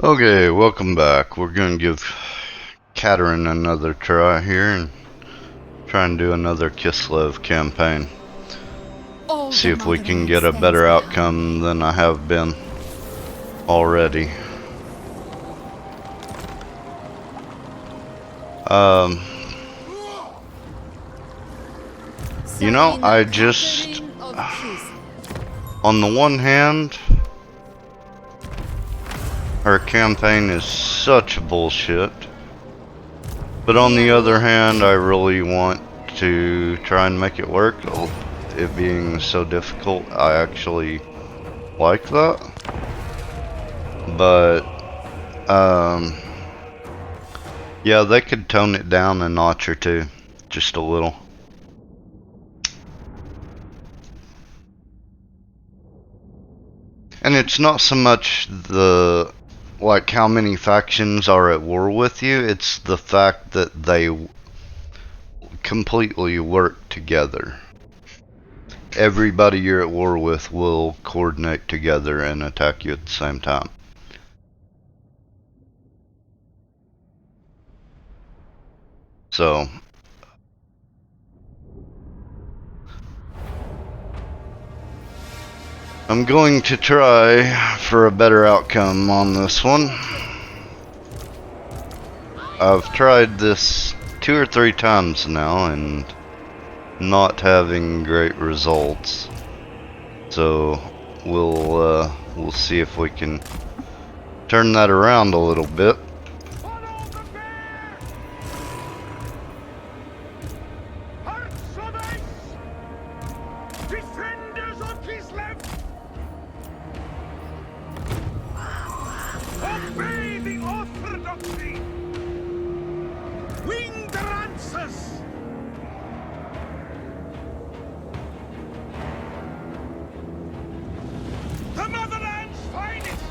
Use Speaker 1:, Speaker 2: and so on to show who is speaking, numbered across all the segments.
Speaker 1: Okay, welcome back. We're gonna give Katarin another try here and try and do another Kislev campaign. See if we can get a better outcome than I have been already. You know, I just, on the one hand, her campaign is such bullshit. But on the other hand, I really want to try and make it work. It being so difficult, I actually like that. But, yeah, they could tone it down a notch or two. Just a little. And it's not so much like how many factions are at war with you, it's the fact that they completely work together. Everybody you're at war with will coordinate together and attack you at the same time. So, I'm going to try for a better outcome on this one. I've tried this 2 or 3 times now and not having great results. So we'll see if we can turn that around a little bit.
Speaker 2: Defenders of Kislev! Obey the orthodoxy! Wing the lancers! The motherland's finest!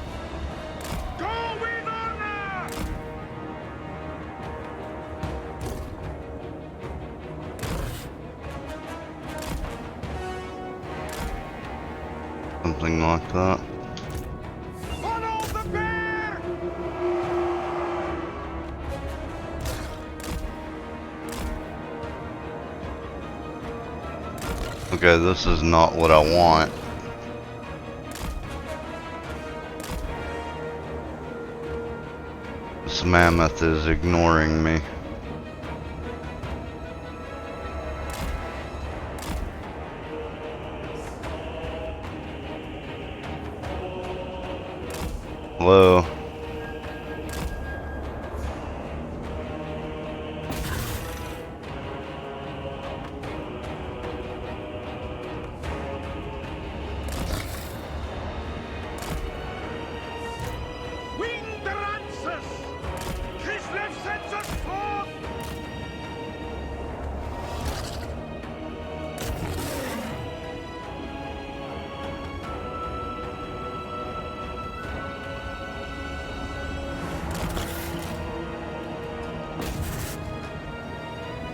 Speaker 2: Go with honor!
Speaker 1: Something like that.
Speaker 2: Follow the bear!
Speaker 1: Okay, this is not what I want. This mammoth is ignoring me. Hello.
Speaker 2: Wing the lancers! Kislev sends us forth!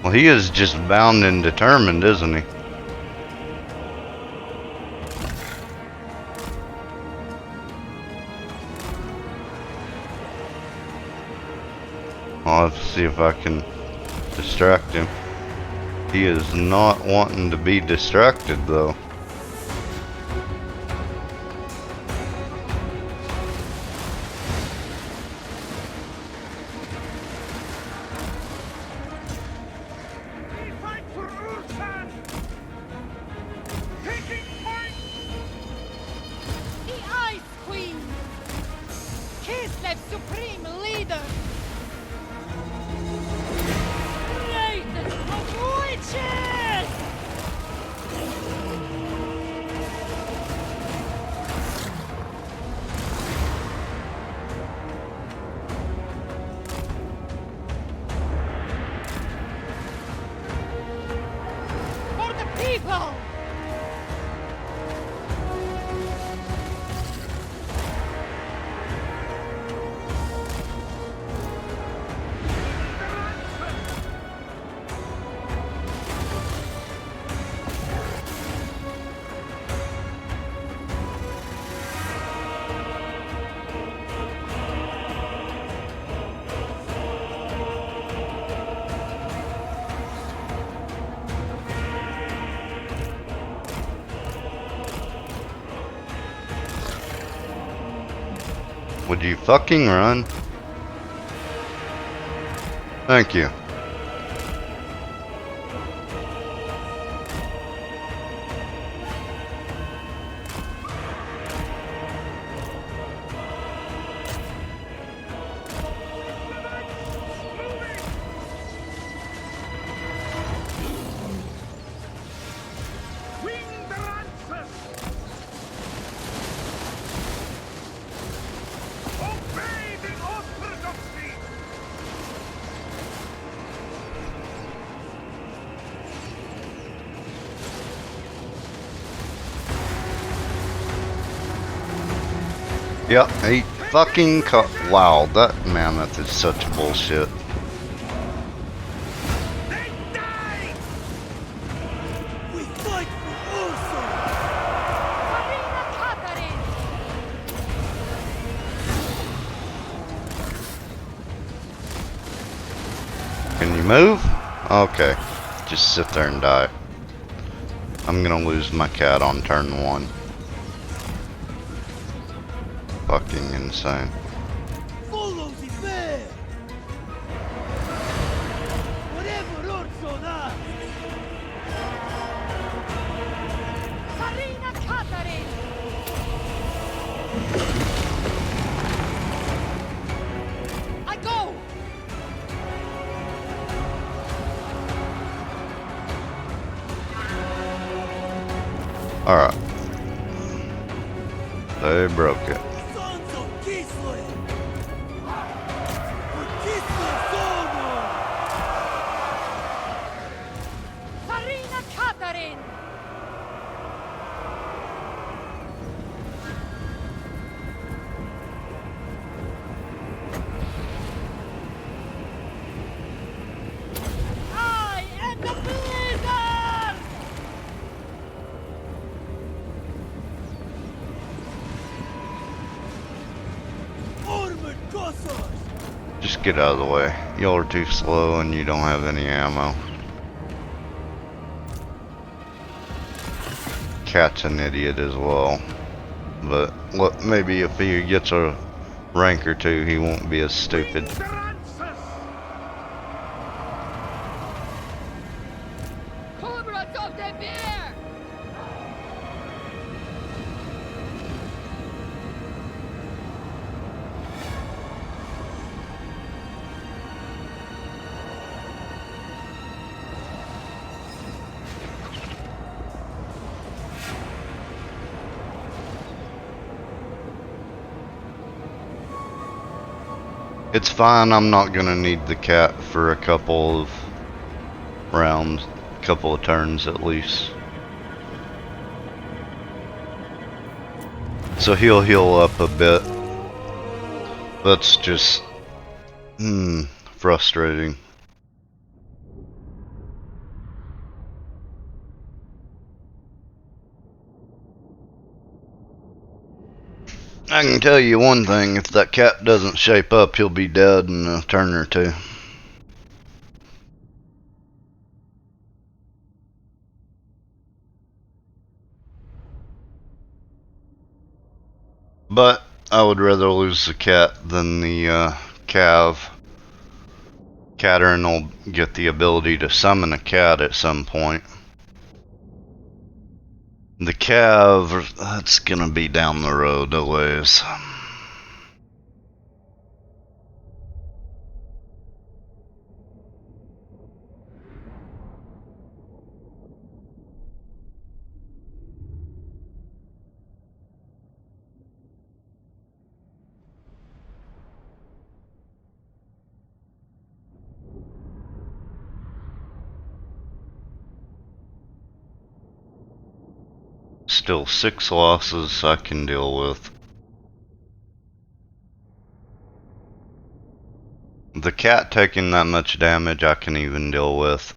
Speaker 1: Well, he is just bound and determined, isn't he? I'll have to see if I can distract him. He is not wanting to be distracted, though.
Speaker 2: We fight for Urtan! Taking point!
Speaker 3: The Ice Queen! Kislev's supreme leader! Greatest of witches!
Speaker 1: Would you fucking run? Thank you.
Speaker 2: Wing the lancers! Obey the orthodoxy!
Speaker 1: Yep, he fucking wow, that mammoth is such bullshit.
Speaker 2: They die!
Speaker 4: We fight for Ursa!
Speaker 3: Farina Katarin!
Speaker 1: Can you move? Okay. Just sit there and die. I'm gonna lose my cat on turn 1. Fucking insane.
Speaker 4: Follow the bear! Whatever Ursa does!
Speaker 3: Farina Katarin! I go!
Speaker 1: Alright. They broke it.
Speaker 4: Sons of Kislev! For Kislev's honor!
Speaker 3: Farina Katarin! I am the blizzard!
Speaker 4: Armored Cossacks!
Speaker 1: Just get out of the way. Y'all are too slow and you don't have any ammo. Cat's an idiot as well. But look, maybe if he gets a rank or two, he won't be as stupid.
Speaker 2: Wing the lancers!
Speaker 3: Comrades of the bear!
Speaker 1: It's fine, I'm not gonna need the cat for a couple of rounds, couple of turns at least. So he'll heal up a bit. That's just frustrating. I can tell you one thing, if that cat doesn't shape up, he'll be dead in a turn or two. But I would rather lose the cat than the cav. Katarin will get the ability to summon a cat at some point. The cav, that's gonna be down the road a ways. Still 6 losses I can deal with. The cat taking that much damage I can even deal with.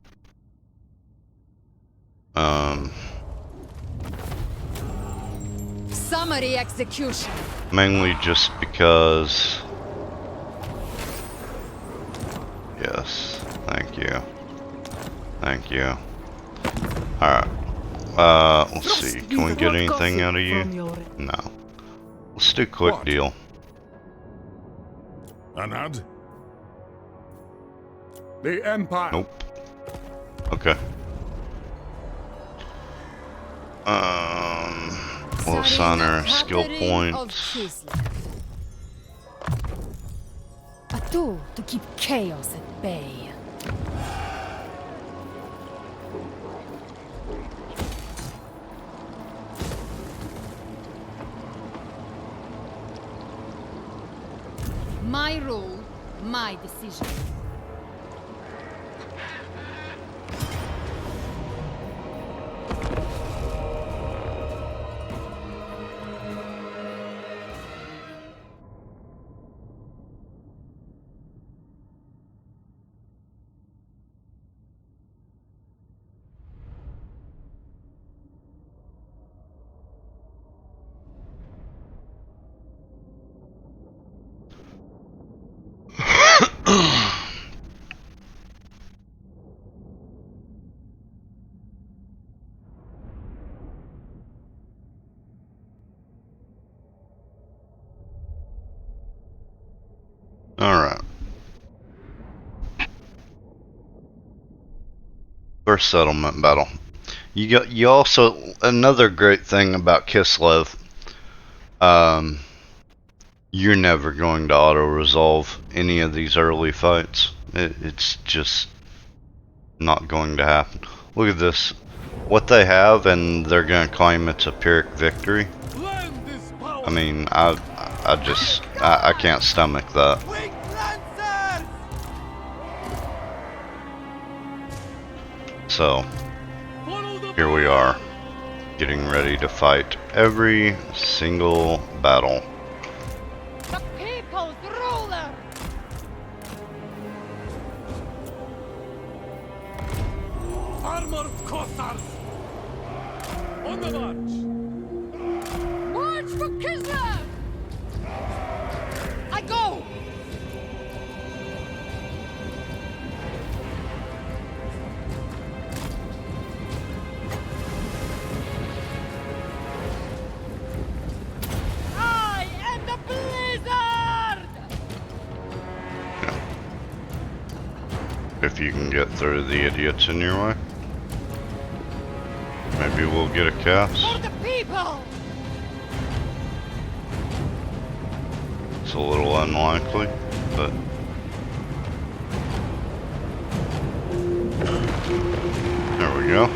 Speaker 3: Summary execution.
Speaker 1: Mainly just because... Yes, thank you. Thank you. Alright. Let's see. Can we get anything out of you? No. Let's do quick deal.
Speaker 2: Anad? The Empire.
Speaker 1: Nope. Okay. We'll assign her skill
Speaker 3: Katarin of
Speaker 1: points.
Speaker 3: Kislev. A tool to keep chaos at bay. My rule, my decision.
Speaker 1: Alright. First settlement battle. You also, another great thing about Kislev, you're never going to auto-resolve any of these early fights. It's just not going to happen. Look at this. What they have, and they're going to claim it's a Pyrrhic victory.
Speaker 4: Land is power.
Speaker 1: I mean, I can't stomach that.
Speaker 4: Wing Lancers!
Speaker 1: So,
Speaker 4: Follow the
Speaker 1: here we are, getting ready to fight every single battle.
Speaker 3: The people's ruler!
Speaker 4: armored Cossars! On the march!
Speaker 3: March for Kislev! I go! I am the blizzard!
Speaker 1: If you can get through the idiots in your way. Maybe we'll get a cast.
Speaker 3: For the people!
Speaker 1: It's a little unlikely, but there we go.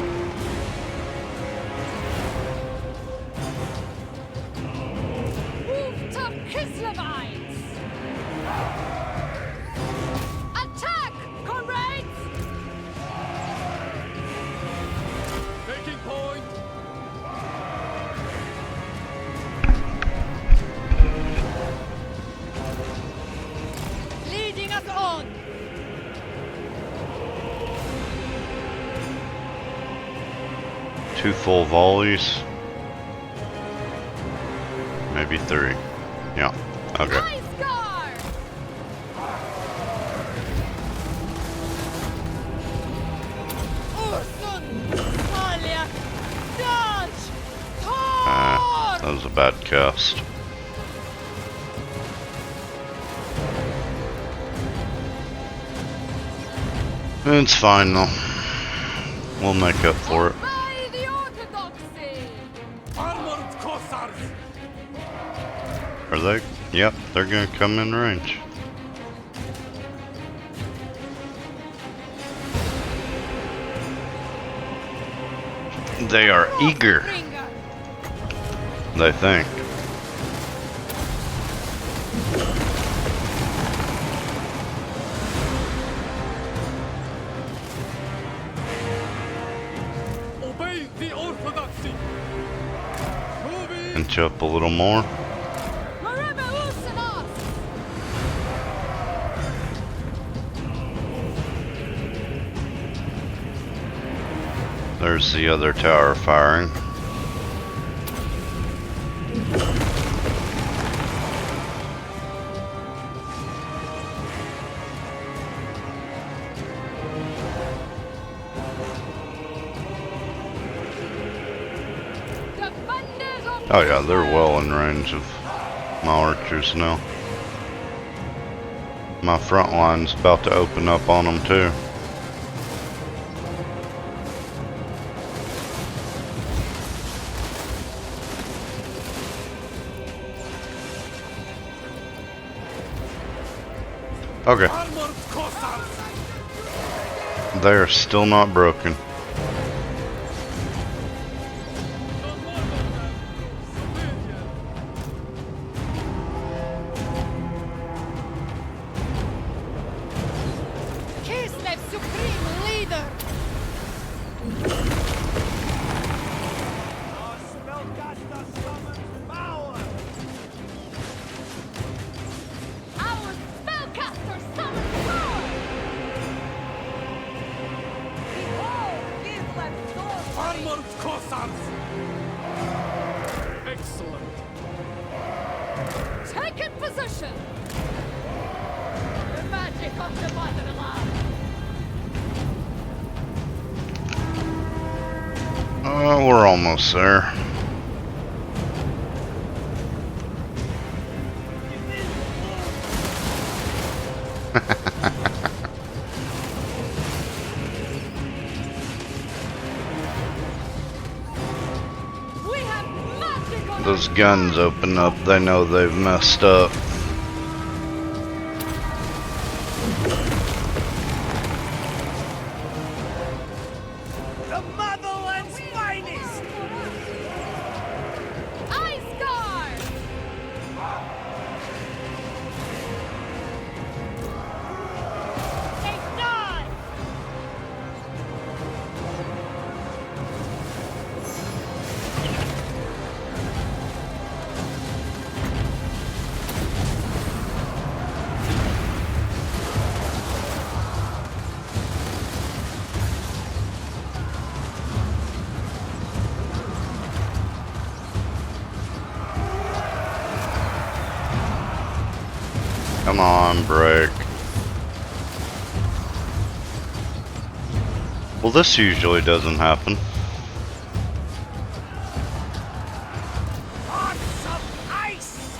Speaker 3: Rooftop Kislevites! Attack, comrades!
Speaker 4: Taking point!
Speaker 3: Leading us on!
Speaker 1: Two full volleys. Maybe three. Yeah. Okay.
Speaker 3: Ice guard! Ursun! Smalyak! Dodge!
Speaker 1: That
Speaker 3: Tor!
Speaker 1: was a bad cast. It's fine though. We'll make up for it.
Speaker 3: Obey the orthodoxy!
Speaker 4: Armored Cossars!
Speaker 1: Are they? Yep, they're gonna come in range. They are eager,
Speaker 3: Bringer!
Speaker 1: they think.
Speaker 4: Obey the orthodoxy! Moving!
Speaker 1: Inch up a little more.
Speaker 3: Marema Ursanos!
Speaker 1: There's the other tower firing.
Speaker 3: Defenders of
Speaker 1: Oh yeah, they're well in range of my archers now. My front line's about to open up on them too. Okay.
Speaker 4: Armored Cossacks!
Speaker 1: They are still not broken.
Speaker 3: Kislev, supreme leader!
Speaker 2: Our spellcaster summons power!
Speaker 3: Our spellcaster summons power! Behold, Kislev's sword!
Speaker 4: Armored Cossacks! Excellent.
Speaker 3: Take in position! The magic of the motherland!
Speaker 1: We're almost there.
Speaker 3: We have magic on
Speaker 1: Those guns open up, they know they've messed up.
Speaker 2: The motherland's finest!
Speaker 3: Ice Guard! Take nine!
Speaker 1: Come on, break. Well, this usually doesn't happen.
Speaker 2: Hearts of ice!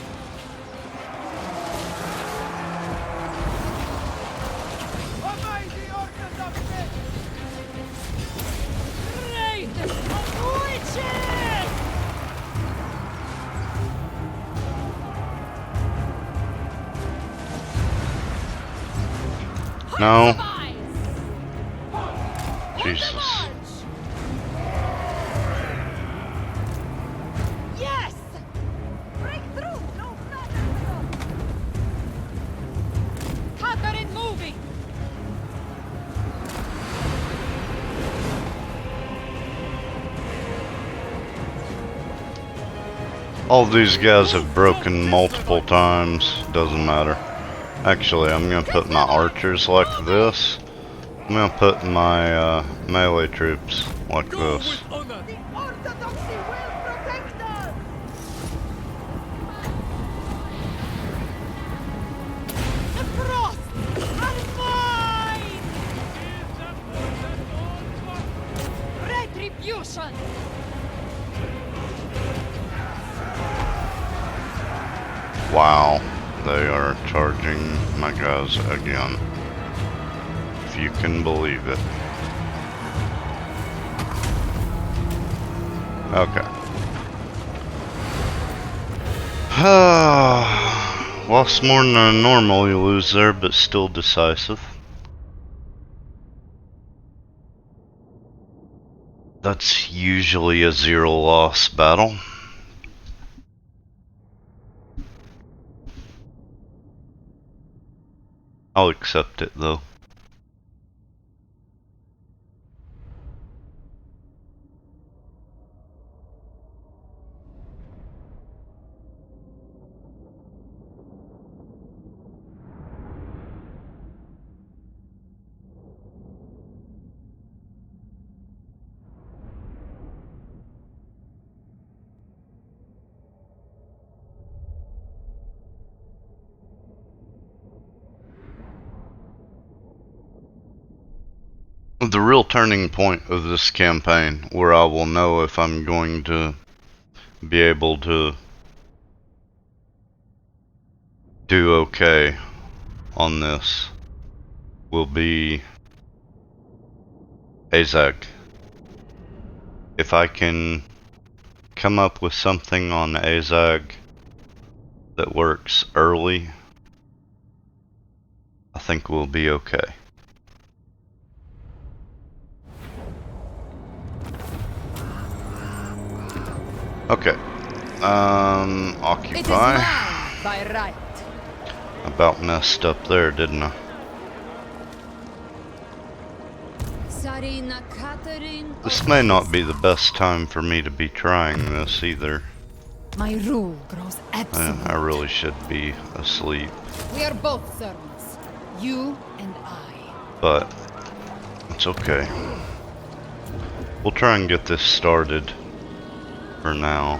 Speaker 2: Obey the orders of men!
Speaker 3: Greatest of witches!
Speaker 1: No.
Speaker 3: Spies!
Speaker 1: Jesus.
Speaker 3: Yes! Break through! No, not Katarin moving!
Speaker 1: All these guys have broken multiple times. Doesn't matter. Actually, I'm gonna put my archers like this. I'm gonna put my melee troops like
Speaker 4: Go
Speaker 1: this.
Speaker 4: with honor!
Speaker 2: The orthodoxy will protect us!
Speaker 3: The frosts are mine! Retribution!
Speaker 1: Wow, they are charging my guys again. If you can believe it. Okay. Lost more than I normally lose there, but still decisive. That's usually a zero-loss battle. I'll accept it though. The real turning point of this campaign, where I will know if I'm going to be able to do okay on this will be Azag. If I can come up with something on Azag that works early, I think we'll be okay. Okay.
Speaker 3: It is
Speaker 1: Occupy.
Speaker 3: mine by right.
Speaker 1: About messed up there, didn't I?
Speaker 3: Tsarina Katarin.
Speaker 1: This may not be the best time for me to be trying this either.
Speaker 3: My rule grows absolute.
Speaker 1: I really should be asleep,
Speaker 3: We are both servants. You and I.
Speaker 1: but it's okay. We'll try and get this started for now.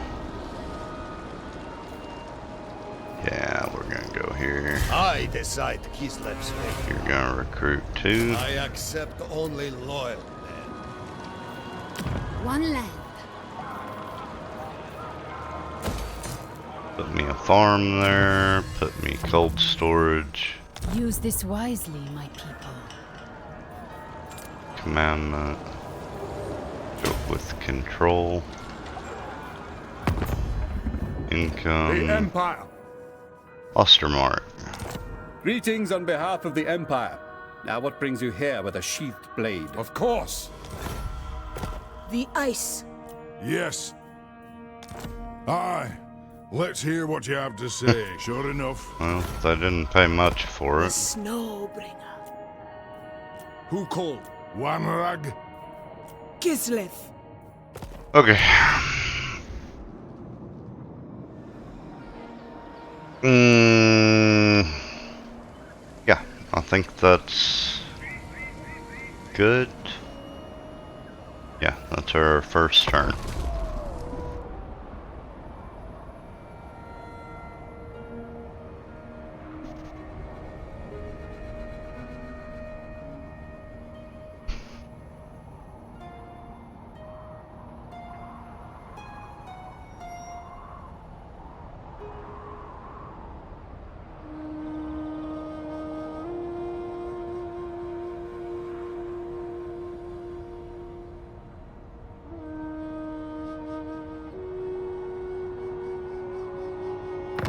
Speaker 1: Yeah, we're gonna go here.
Speaker 4: I decide Kislev's fate.
Speaker 1: You're gonna recruit too.
Speaker 4: I accept only loyal men.
Speaker 3: One land.
Speaker 1: Put me a farm there. Put me cold storage.
Speaker 3: Use this wisely, my people.
Speaker 1: Commandment. Go with control. Income.
Speaker 5: The Empire.
Speaker 1: Ostermark.
Speaker 5: Greetings on behalf of the Empire. Now what brings you here with a sheathed blade?
Speaker 4: Of course.
Speaker 3: The ice.
Speaker 6: Yes. Aye. Let's hear what you have to say. Sure enough.
Speaker 1: Well, they didn't pay much for it.
Speaker 3: Snowbringer.
Speaker 6: Who called? Wanrag?
Speaker 3: Kislev.
Speaker 1: Okay. Yeah, I think that's good. Yeah, that's our first turn.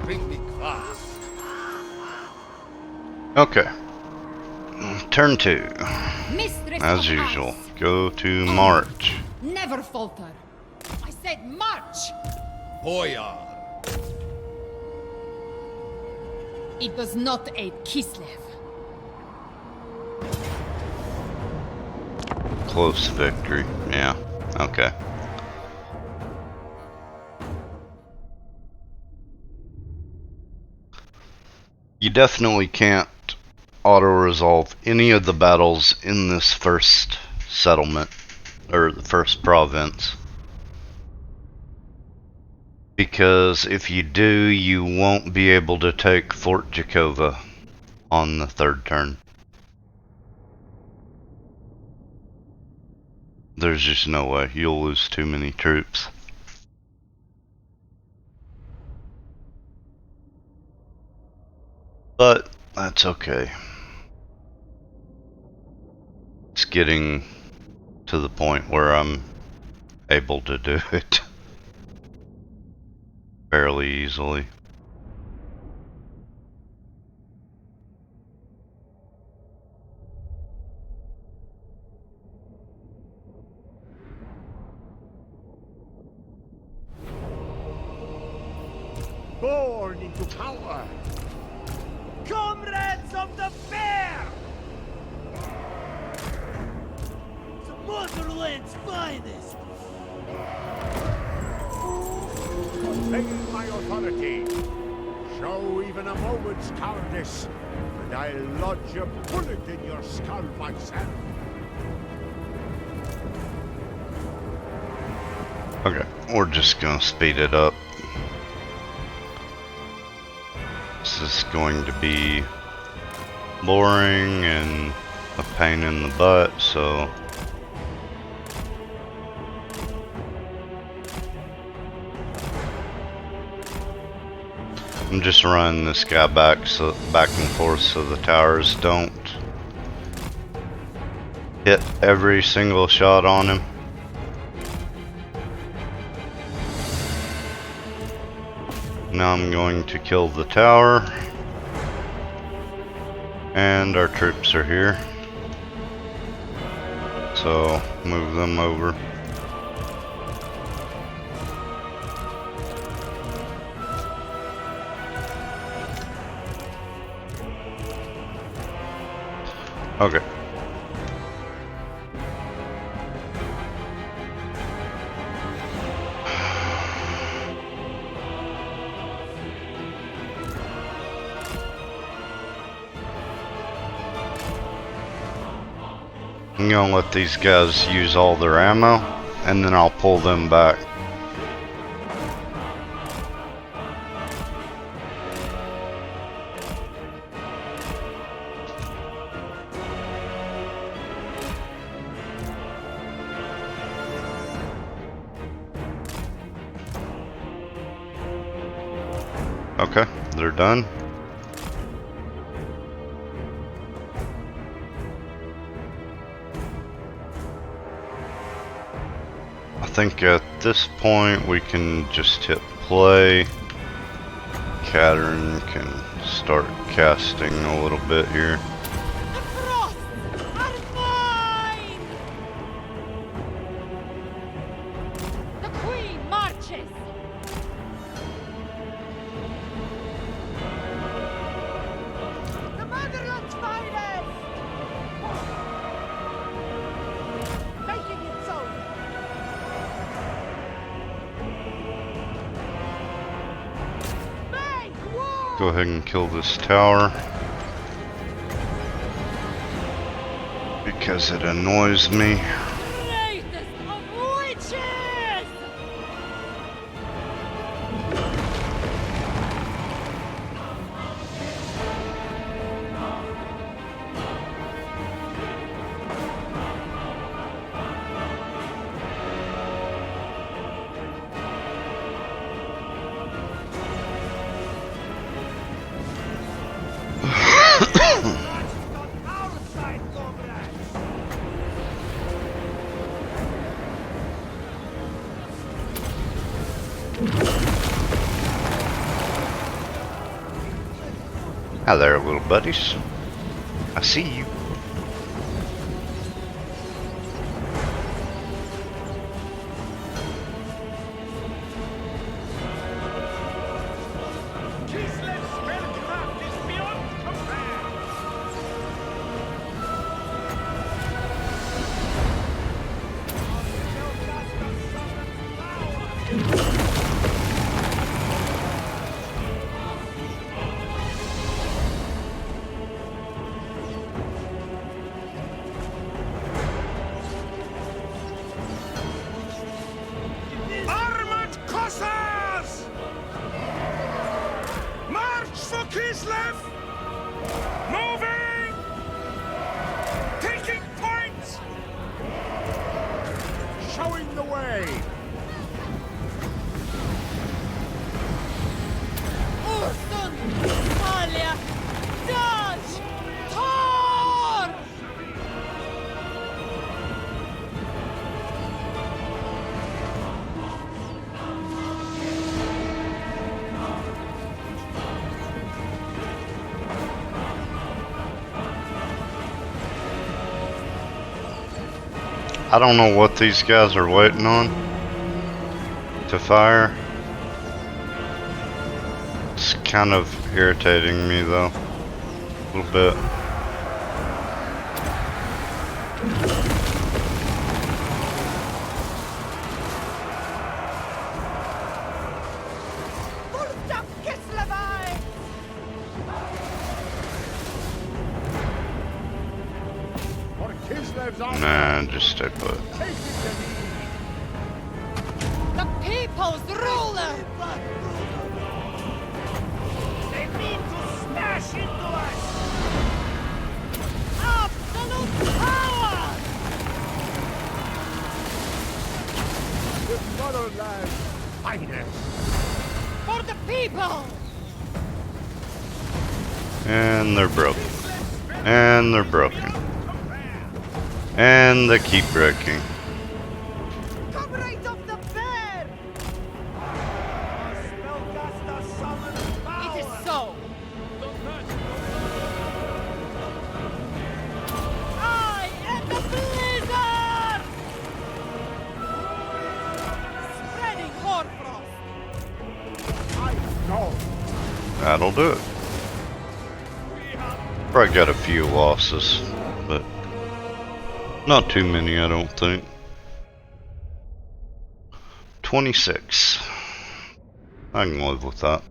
Speaker 4: Bring me glass.
Speaker 1: Okay. Turn 2.
Speaker 3: Mistress
Speaker 1: As
Speaker 3: of
Speaker 1: usual.
Speaker 3: ice.
Speaker 1: Go to March.
Speaker 3: Never falter. I said march.
Speaker 4: Boyar.
Speaker 3: It does not aid Kislev.
Speaker 1: Close victory. Yeah. Okay. You definitely can't auto-resolve any of the battles in this first settlement, or the first province. Because if you do, you won't be able to take Fort Jakova on the third turn. There's just no way. You'll lose too many troops. But that's okay. It's getting to the point where I'm able to do it fairly easily.
Speaker 4: Born into power.
Speaker 2: Comrades of the bear! The motherland's finest!
Speaker 4: Obeying my authority. Show even a moment's cowardice, and I'll lodge a bullet in your skull myself.
Speaker 1: Okay, we're just gonna speed it up. This is going to be boring and a pain in the butt, so I'm just running this guy back and forth so the towers don't hit every single shot on him. Now I'm going to kill the tower. And our troops are here. So move them over. Okay. I'm gonna let these guys use all their ammo, and then I'll pull them back. Okay, they're done. I think at this point we can just hit play. Katarin can start casting a little bit here.
Speaker 2: The frosts are mine! The queen marches! The motherland's finest! Making it so! Make war!
Speaker 1: Go ahead and kill this tower. Because it annoys me.
Speaker 2: Greatest of witches!
Speaker 1: Hi there, little buddies. I see you.
Speaker 2: Kislev's spellcraft is beyond compare! Armored Cossars! March for Kislev! Moving! Taking points!
Speaker 4: Showing the way.
Speaker 2: Ursun! Talia! Dodge! Tor!
Speaker 1: I don't know what these guys are waiting on to fire. It's kind of irritating me though, a little bit.
Speaker 2: Pulta Kislevai!
Speaker 4: For Kislev's honor.
Speaker 1: Nah, just stay put.
Speaker 4: Take it to me.
Speaker 2: The people's ruler! They mean to smash into us! Absolute power!
Speaker 4: The motherland's finest.
Speaker 2: For the people!
Speaker 1: And they're broken. And they're broken. And they keep breaking.
Speaker 2: Come right up the bear! Spellcaster summons power! It is so! I am the blizzard! Spreading hoarfrost!
Speaker 4: I know.
Speaker 1: That'll do it. Probably got a few losses, but not too many, I don't think. 26. I can live with that.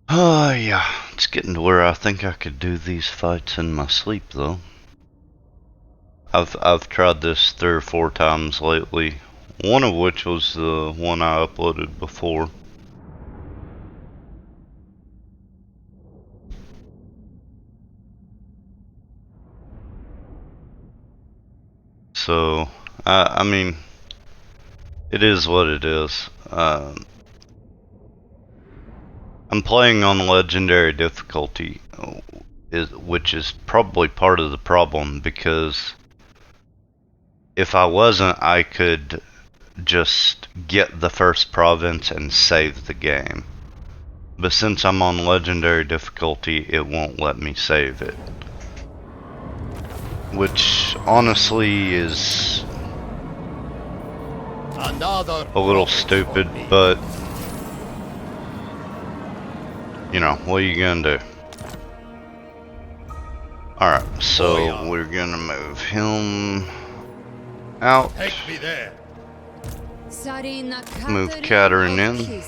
Speaker 1: Oh yeah, it's getting to where I think I could do these fights in my sleep though. I've tried this 3 or 4 times lately, one of which was the one I uploaded before. So, I mean, it is what it is. I'm playing on legendary difficulty, which is probably part of the problem, because if I wasn't, I could just get the first province and save the game. But since I'm on legendary difficulty, it won't let me save it. Which honestly is
Speaker 4: Another
Speaker 1: a little stupid, but you know, what are you gonna do? Alright, so we're gonna move him out.
Speaker 4: take me there.
Speaker 1: Move Katarin in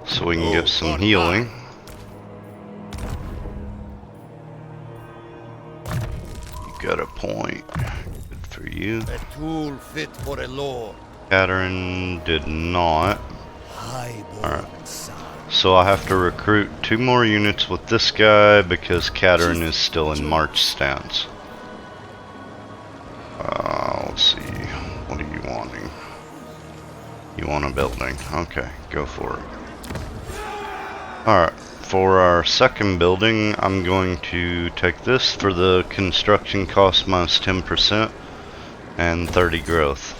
Speaker 1: so we can get some healing. You got a point. Good for you.
Speaker 4: A tool fit for a lord.
Speaker 1: Katarin did not.
Speaker 4: Highborn son.
Speaker 1: So I have to recruit 2 more units with this guy because Katarin is still in march stance. Let's see. What are you wanting? You want a building? Okay, go for it. Alright, for our second building, I'm going to take this for the construction cost minus 10% and 30 growth.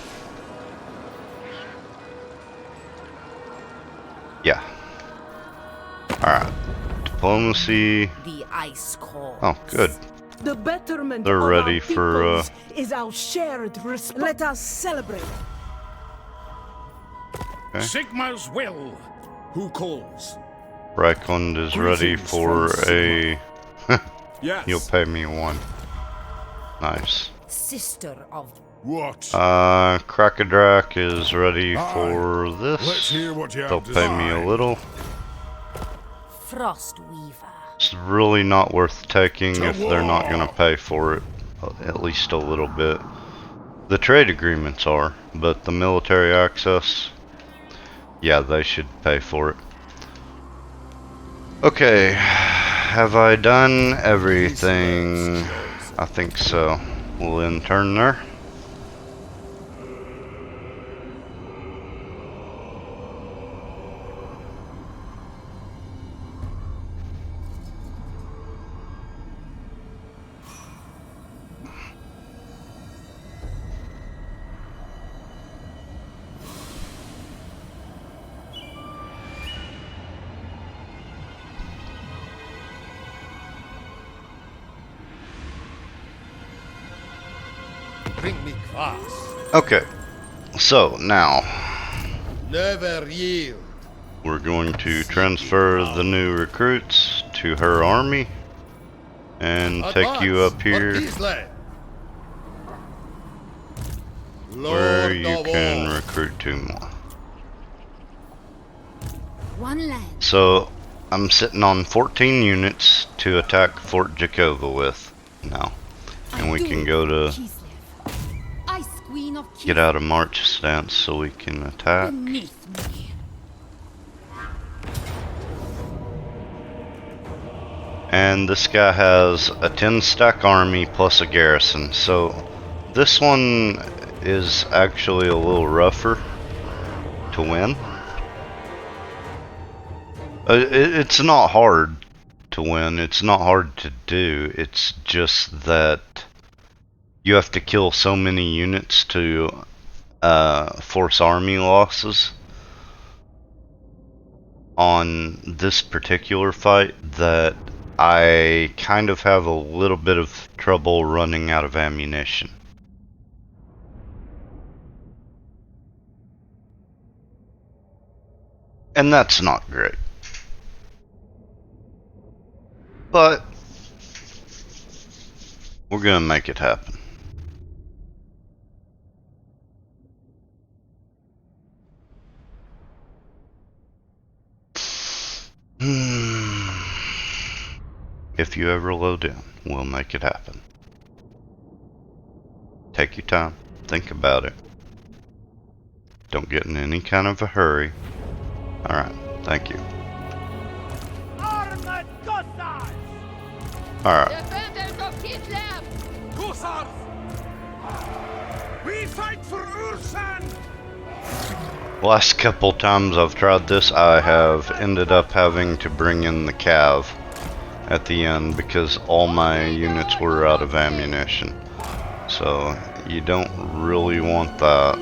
Speaker 1: Yeah. Alright. Diplomacy.
Speaker 3: The ice core.
Speaker 1: Oh, good.
Speaker 7: The betterment
Speaker 1: They're
Speaker 7: of
Speaker 1: ready
Speaker 7: our
Speaker 1: for,
Speaker 7: peoples is our shared Let us celebrate.
Speaker 1: Okay.
Speaker 5: Sigma's will. Who calls?
Speaker 1: Reichland is ready for a...
Speaker 5: Yes.
Speaker 1: You'll pay me 1. Nice.
Speaker 3: Sister of
Speaker 6: What?
Speaker 1: Krakadrak is ready
Speaker 6: Aye.
Speaker 1: for this.
Speaker 6: Let's hear what you have
Speaker 1: They'll
Speaker 6: to
Speaker 1: pay
Speaker 6: say.
Speaker 1: me a little.
Speaker 3: Frostweaver.
Speaker 1: It's really not worth taking
Speaker 6: To
Speaker 1: if they're not
Speaker 6: war.
Speaker 1: going to pay for it, at least a little bit. The trade agreements are, but the military access, yeah, they should pay for it. Okay, have I done everything? I think so. We'll end turn there.
Speaker 4: Bring me grass.
Speaker 1: Okay, so now
Speaker 4: Never yield.
Speaker 1: we're going to transfer the new recruits to her army and take you up here
Speaker 4: Kislev.
Speaker 1: where
Speaker 4: Lord
Speaker 1: you
Speaker 4: of
Speaker 1: can
Speaker 4: all.
Speaker 1: recruit 2 more.
Speaker 3: One land.
Speaker 1: So I'm sitting on 14 units to attack Fort Jakova with. No. And we can go to
Speaker 3: Kislev, Ice Queen of Kislev.
Speaker 1: get out of march stance so we can attack.
Speaker 3: Beneath me.
Speaker 1: And this guy has a 10 stack army plus a garrison. So this one is actually a little rougher to win. It's not hard to win. It's not hard to do. It's just that you have to kill so many units to force army losses on this particular fight that I kind of have a little bit of trouble running out of ammunition. And that's not great. But we're gonna make it happen. If you ever load in, we'll make it happen. Take your time, think about it. Don't get in any kind of a hurry. Alright, thank you.
Speaker 2: Armored Cossacks!
Speaker 1: Alright.
Speaker 2: Defenders of Kislev!
Speaker 4: Hussars! We fight for Ursan!
Speaker 1: Last couple times I've tried this, I have ended up having to bring in the cav at the end because all my units were out of ammunition. So you don't really want that.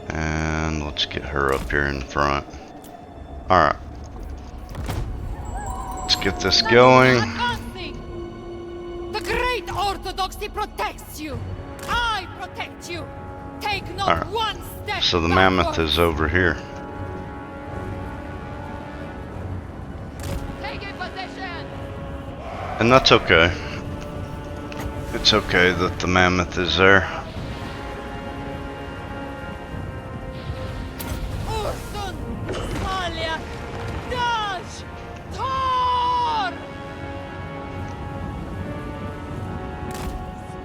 Speaker 1: And let's get her up here in front. Alright. Let's get this going.
Speaker 3: The great orthodoxy protects you. I protect you. Take not one step.
Speaker 1: So the mammoth is over here.
Speaker 2: Taking position!
Speaker 1: And that's okay. It's okay that the mammoth is there.
Speaker 3: Ursun, Smalia, Daj, Tor!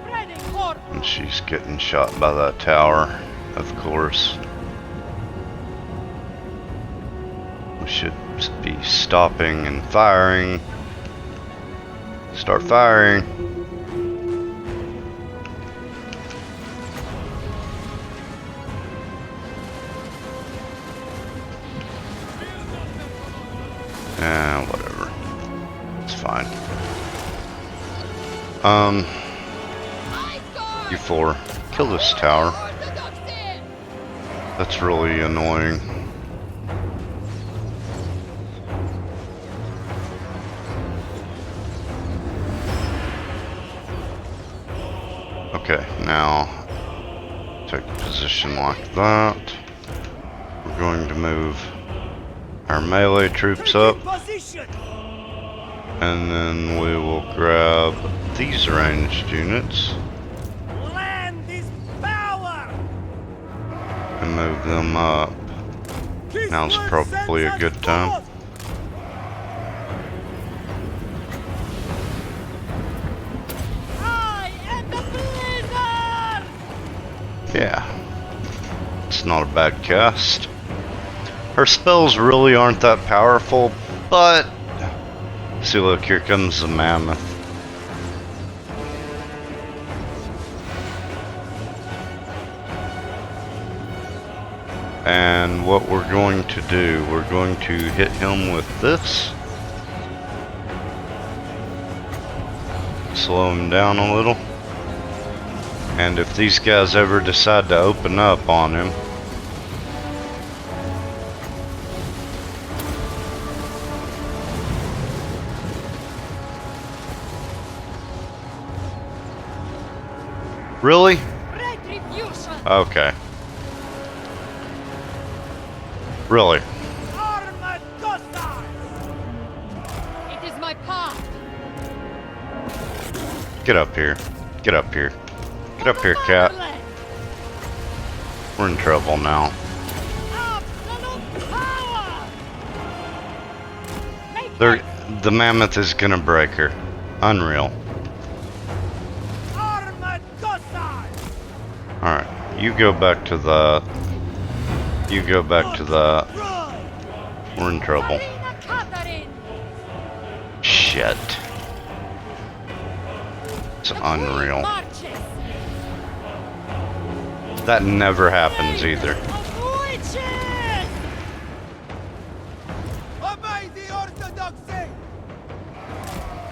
Speaker 3: Spreading horror.
Speaker 1: And she's getting shot by that tower, of course. We should be stopping and firing. Start firing. Whatever. It's fine. You four, kill this tower. That's really annoying. Okay, now take a position like that. We're going to move our melee troops up, and then we will grab these ranged units
Speaker 2: Land is power!
Speaker 1: and move them up. Now's probably a good time.
Speaker 3: I am the blizzard!
Speaker 1: Yeah, it's not a bad cast. Her spells really aren't that powerful, but see, look, here comes the mammoth. And what we're going to do, we're going to hit him with this. Slow him down a little. And if these guys ever decide to open up on him, really?
Speaker 3: Retribution!
Speaker 1: Okay. Really?
Speaker 2: Armored Cossacks!
Speaker 3: It is my path!
Speaker 1: Get up here. Get up here. Get up here, cat. We're in trouble now.
Speaker 3: Absolute power!
Speaker 1: The mammoth is gonna break her. Unreal.
Speaker 2: Armored Cossacks!
Speaker 1: Alright, you go back to that. You go back to that. We're in trouble.
Speaker 3: Arena Katarin!
Speaker 1: Shit. It's
Speaker 3: The queen
Speaker 1: unreal.
Speaker 3: marches!
Speaker 1: That never happens either.
Speaker 3: Of witches!
Speaker 2: Obey the orthodoxy!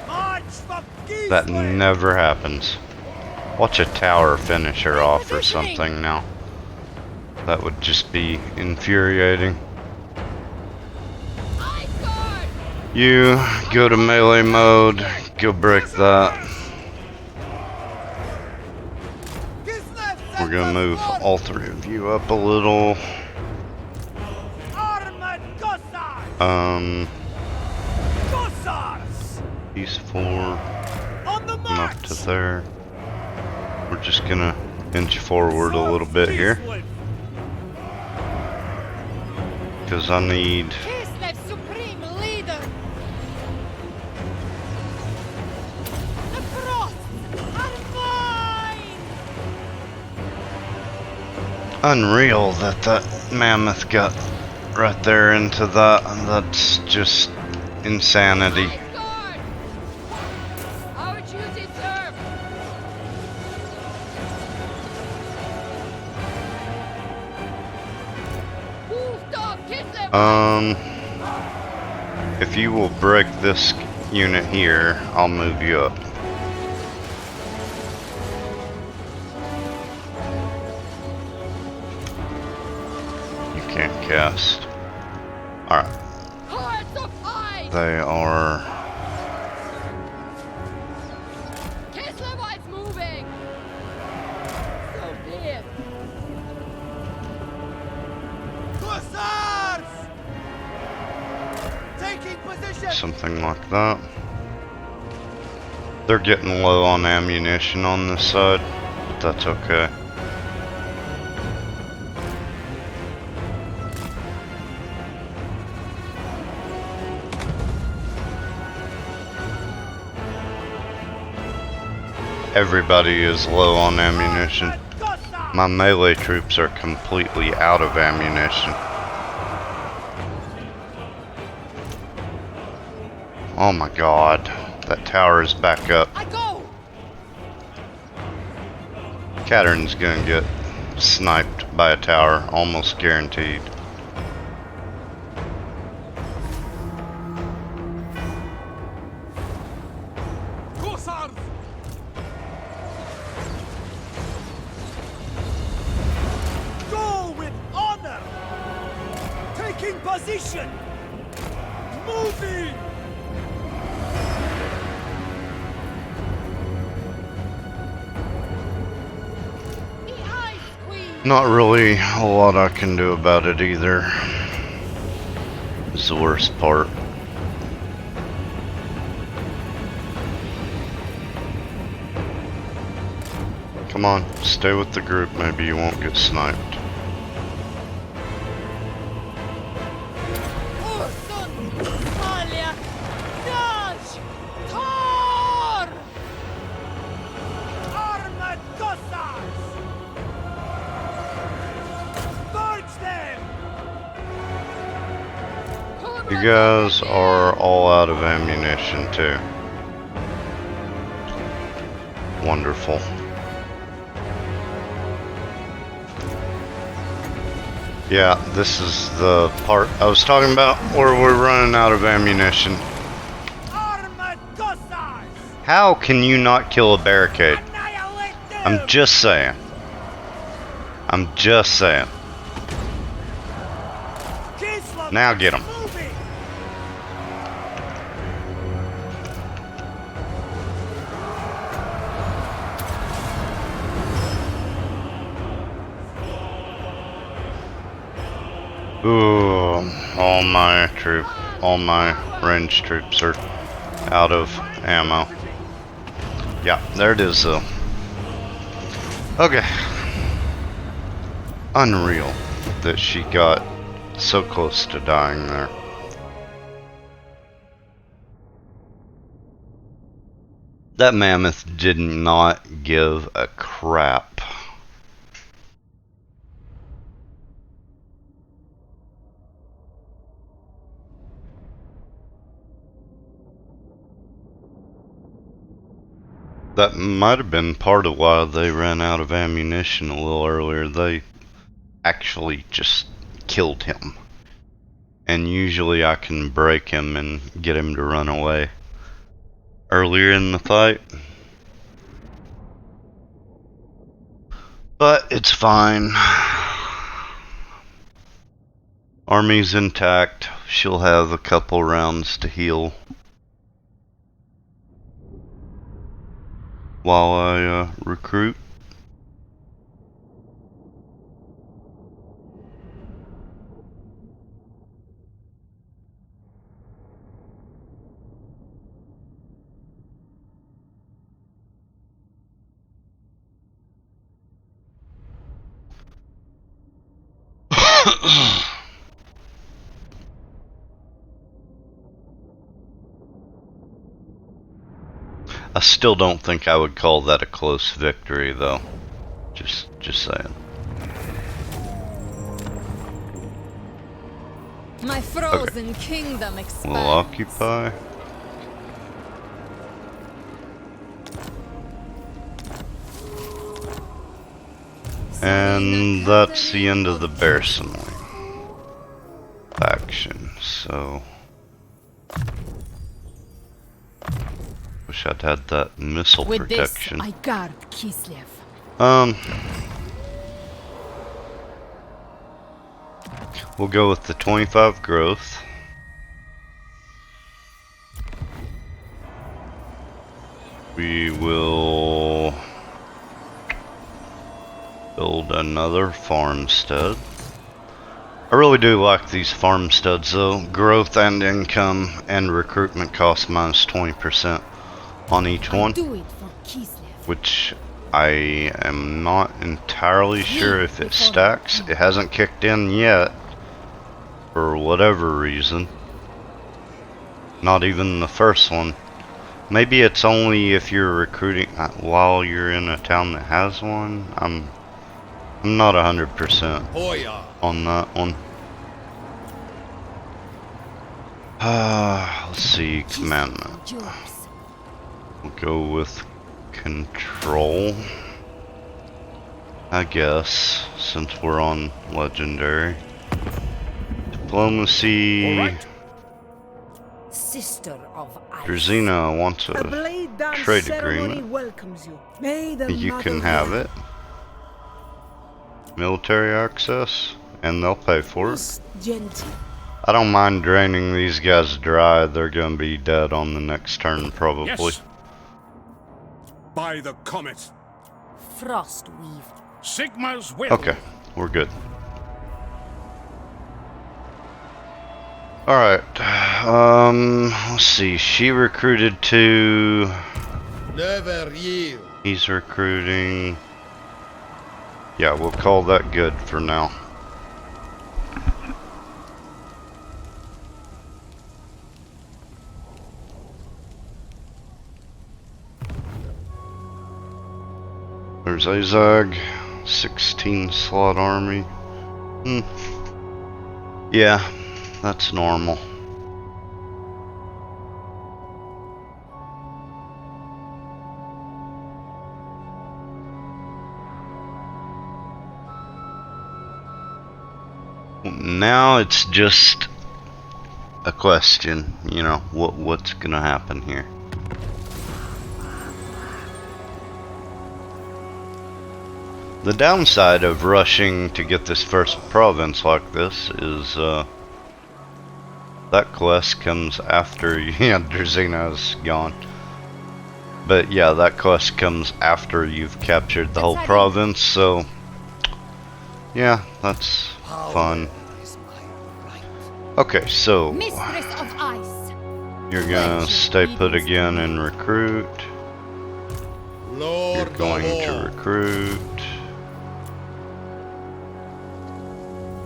Speaker 2: March for Kislev!
Speaker 1: That never happens. Watch a tower finish her off or something now. That would just be infuriating.
Speaker 3: Ice guard!
Speaker 1: You go to melee mode, go break that.
Speaker 2: Kislev
Speaker 1: We're gonna move all three of you up a little.
Speaker 2: Armored Cossacks! Cossacks!
Speaker 1: These four,
Speaker 2: On the
Speaker 1: come up
Speaker 2: march!
Speaker 1: to there. We're just gonna inch forward a little bit here. Because I need
Speaker 3: Kislev's supreme leader! The frosts are mine!
Speaker 1: unreal that that mammoth got right there into that. That's just insanity.
Speaker 3: Ice guard! Our duty served! Wolfdog Kislev!
Speaker 1: If you will break this unit here, I'll move you up. You can't cast. Alright,
Speaker 3: Hearts of ice!
Speaker 1: they are.
Speaker 3: Kislev is moving! So be it!
Speaker 2: Hussars! Taking position!
Speaker 1: Something like that. They're getting low on ammunition on this side, but that's okay. Everybody is low on ammunition.
Speaker 2: Cossacks!
Speaker 1: My melee troops are completely out of ammunition. Oh my god, that tower is back up.
Speaker 3: I go!
Speaker 1: Katarin's gonna get sniped by a tower, almost guaranteed.
Speaker 2: Hussars! Go with honor! Taking position! Moving!
Speaker 3: The Ice Queen!
Speaker 1: Not really a lot I can do about it either. It's the worst part. Come on, stay with the group, maybe you won't get sniped.
Speaker 3: Ursun! Malia! Naj! Tor!
Speaker 2: Armored Cossacks! Purge them!
Speaker 1: You guys are all out of ammunition too. Wonderful. Yeah, this is the part I was talking about where we're running out of ammunition.
Speaker 2: Armored Cossacks!
Speaker 1: How can you not kill a barricade?
Speaker 2: Annihilate them!
Speaker 1: I'm just saying. I'm just saying.
Speaker 2: Kislev
Speaker 1: Now get 'em.
Speaker 2: moving!
Speaker 1: Ooh, all my ranged troops are out of ammo. Yeah, there it is though. Okay. Unreal that she got so close to dying there. That mammoth did not give a crap. That might have been part of why they ran out of ammunition a little earlier. They actually just killed him. And usually I can break him and get him to run away earlier in the fight. But it's fine. Army's intact. She'll have a couple rounds to heal while I recruit. I still don't think I would call that a close victory, though. Just saying.
Speaker 3: My frozen kingdom expands.
Speaker 1: We'll occupy. And that's the end of the Bearson faction, so wish I'd had that missile
Speaker 3: With
Speaker 1: protection.
Speaker 3: this, I guard Kislev.
Speaker 1: We'll go with the 25 growth. We will build another farmstead. I really do like these farmsteads though. Growth and income and recruitment cost minus 20% on each one.
Speaker 3: Do it for Kislev.
Speaker 1: Which I am not entirely sure if it stacks. It hasn't kicked in yet for whatever reason. Not even the first one. Maybe it's only if you're recruiting while you're in a town that has one. I'm not 100% on that one. Let's see, commandment. We'll go with control, I guess, since we're on legendary. Diplomacy.
Speaker 7: Sister of Ice.
Speaker 1: Drazina wants
Speaker 7: A
Speaker 1: a
Speaker 7: blade dance
Speaker 1: trade
Speaker 7: ceremony
Speaker 1: agreement.
Speaker 7: welcomes you. May the
Speaker 1: You
Speaker 7: mother
Speaker 1: can have
Speaker 7: rule.
Speaker 1: it. Military access, and they'll pay for it.
Speaker 7: Most gentle.
Speaker 1: I don't mind draining these guys dry. They're gonna be dead on the next turn, probably.
Speaker 4: Yes. By the comet.
Speaker 3: Frostweave.
Speaker 4: Sigma's will.
Speaker 1: Okay, we're good. Alright, let's see. She recruited two.
Speaker 8: Never yield.
Speaker 1: He's recruiting. Yeah, we'll call that good for now. There's Azag, 16 slot army. Yeah, that's normal. Now it's just a question, you know, what's gonna happen here. The downside of rushing to get this first province like this is that quest comes after yeah, Drazina's gone. But yeah, that quest comes after you've captured the whole province, so yeah, that's fun. Okay, so
Speaker 3: Mistress of Ice.
Speaker 1: you're gonna stay put again and recruit.
Speaker 8: Lord
Speaker 1: You're going to recruit.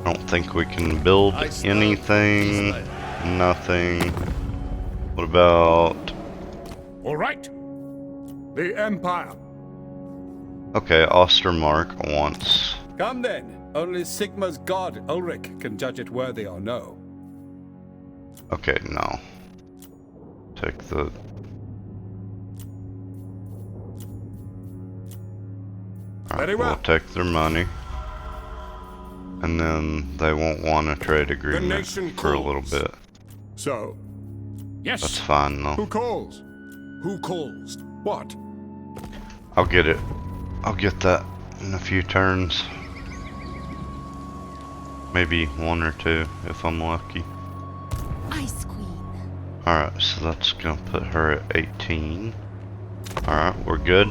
Speaker 1: I don't think we can build anything. Nothing. What about
Speaker 4: All right.
Speaker 6: The Empire.
Speaker 1: Okay, Ostermark wants...
Speaker 5: Come then. Only Sigma's god, Ulrich, can judge it worthy or no.
Speaker 1: Okay, no. Take the...
Speaker 6: Very well.
Speaker 1: We'll take their money. And then they won't want a trade agreement
Speaker 6: nation
Speaker 1: for a
Speaker 6: calls.
Speaker 1: little bit.
Speaker 6: So, yes.
Speaker 1: That's fine though.
Speaker 6: Who calls? Who calls? What?
Speaker 1: I'll get it. I'll get that in a few turns. Maybe one or two if I'm lucky.
Speaker 3: Ice Queen.
Speaker 1: Alright, so that's gonna put her at 18. Alright, we're good.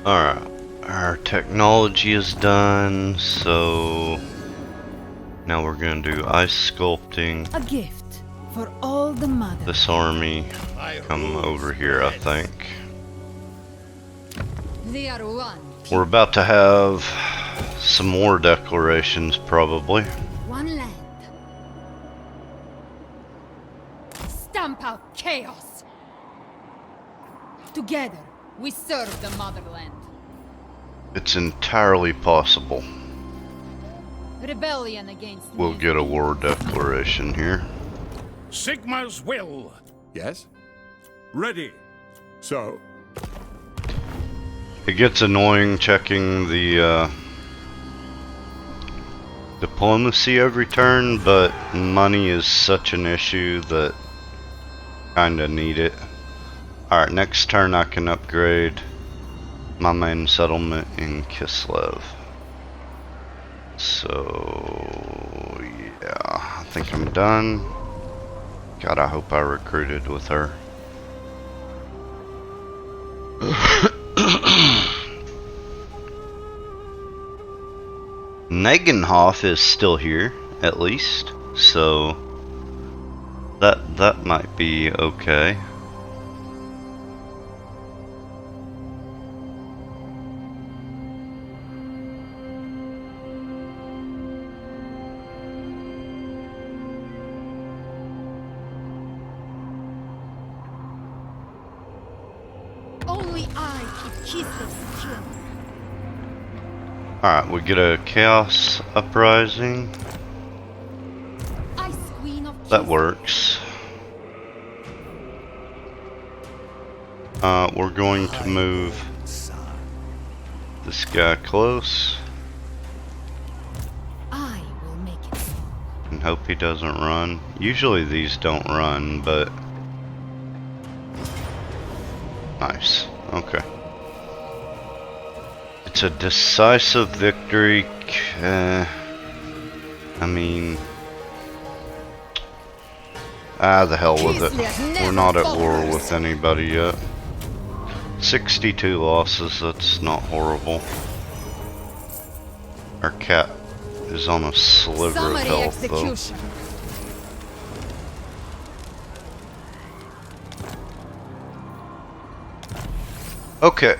Speaker 1: Alright, our technology is done, so now we're gonna do ice sculpting.
Speaker 7: A gift for all the mother.
Speaker 1: This army come over here, I think.
Speaker 3: They are one.
Speaker 1: We're about to have some war declarations, probably.
Speaker 3: One land. Stamp out chaos. Together, we serve the motherland.
Speaker 1: It's entirely possible
Speaker 3: Rebellion against
Speaker 1: we'll get a war declaration here.
Speaker 6: Sigma's will. Yes? Ready. So,
Speaker 1: It gets annoying checking the diplomacy every turn, but money is such an issue that kinda need it. Alright, next turn I can upgrade my main settlement in Kislev. So, yeah, I think I'm done. God, I hope I recruited with her. Negenhoff is still here, at least, so that might be okay.
Speaker 3: Only I keep Kislev secure.
Speaker 1: Alright, we get a Chaos Uprising.
Speaker 3: Ice Queen of
Speaker 1: That
Speaker 3: Kislev.
Speaker 1: works. We're going to move this guy close
Speaker 3: I will make it so.
Speaker 1: and hope he doesn't run. Usually these don't run, but nice. Okay. It's a decisive victory. I mean, the hell with it. We're not at war with anybody yet. 62 losses, that's not horrible. Our cat is on a sliver of
Speaker 3: Summary
Speaker 1: health though.
Speaker 3: execution.
Speaker 1: Okay.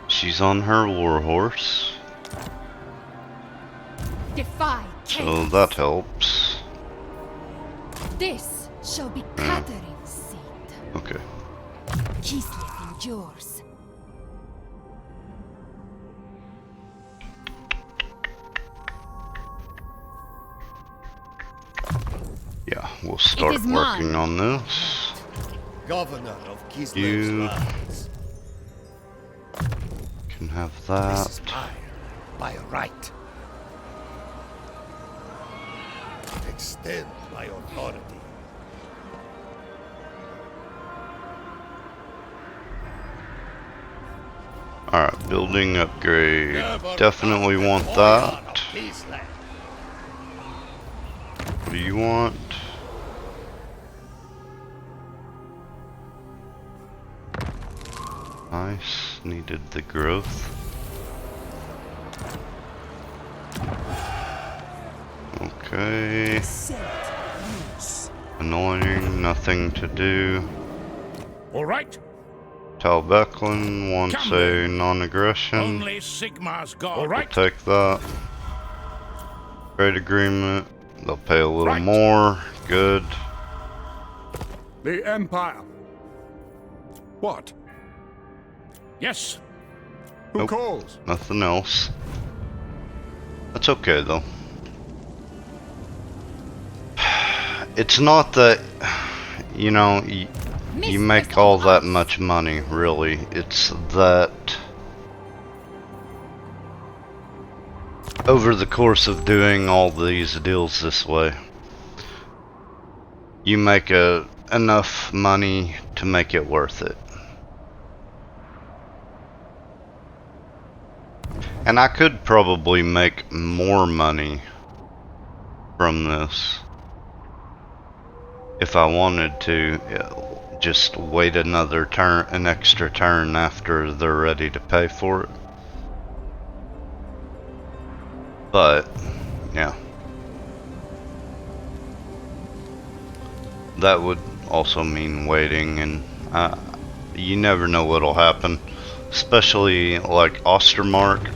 Speaker 1: She's on her war horse,
Speaker 3: Defy
Speaker 1: so
Speaker 3: chaos.
Speaker 1: that helps.
Speaker 3: This shall be Katarin's seat.
Speaker 1: Okay.
Speaker 3: Kislev endures.
Speaker 1: Yeah, we'll start
Speaker 3: is
Speaker 1: working
Speaker 3: mine.
Speaker 1: on this.
Speaker 8: Governor of Kislev's
Speaker 1: You-
Speaker 8: lands.
Speaker 1: Can have
Speaker 8: This
Speaker 1: that.
Speaker 8: is mine, by right. Extend my authority.
Speaker 1: Alright, building upgrade. Definitely want
Speaker 8: Warrior
Speaker 1: that.
Speaker 8: of Kislev.
Speaker 1: What do you want? Nice, needed the growth. Okay. Annoying, nothing to do.
Speaker 4: All right.
Speaker 1: Talbecklin wants
Speaker 4: Come
Speaker 1: a
Speaker 4: then.
Speaker 1: non-aggression.
Speaker 4: Only Sigmar's God. All
Speaker 1: We'll
Speaker 4: right.
Speaker 1: take that. Trade agreement. They'll pay a little
Speaker 4: Right.
Speaker 1: more. Good.
Speaker 5: The Empire. What?
Speaker 4: Yes.
Speaker 5: Who
Speaker 1: Nope.
Speaker 5: calls?
Speaker 1: Nothing else. That's okay though. It's not that, you know, you make all that much money, really. It's that over the course of doing all these deals this way, you make enough money to make it worth it. And I could probably make more money from this if I wanted to. Just wait another turn, an extra turn after they're ready to pay for it. But yeah, that would also mean waiting, and you never know what'll happen. Especially like Ostermark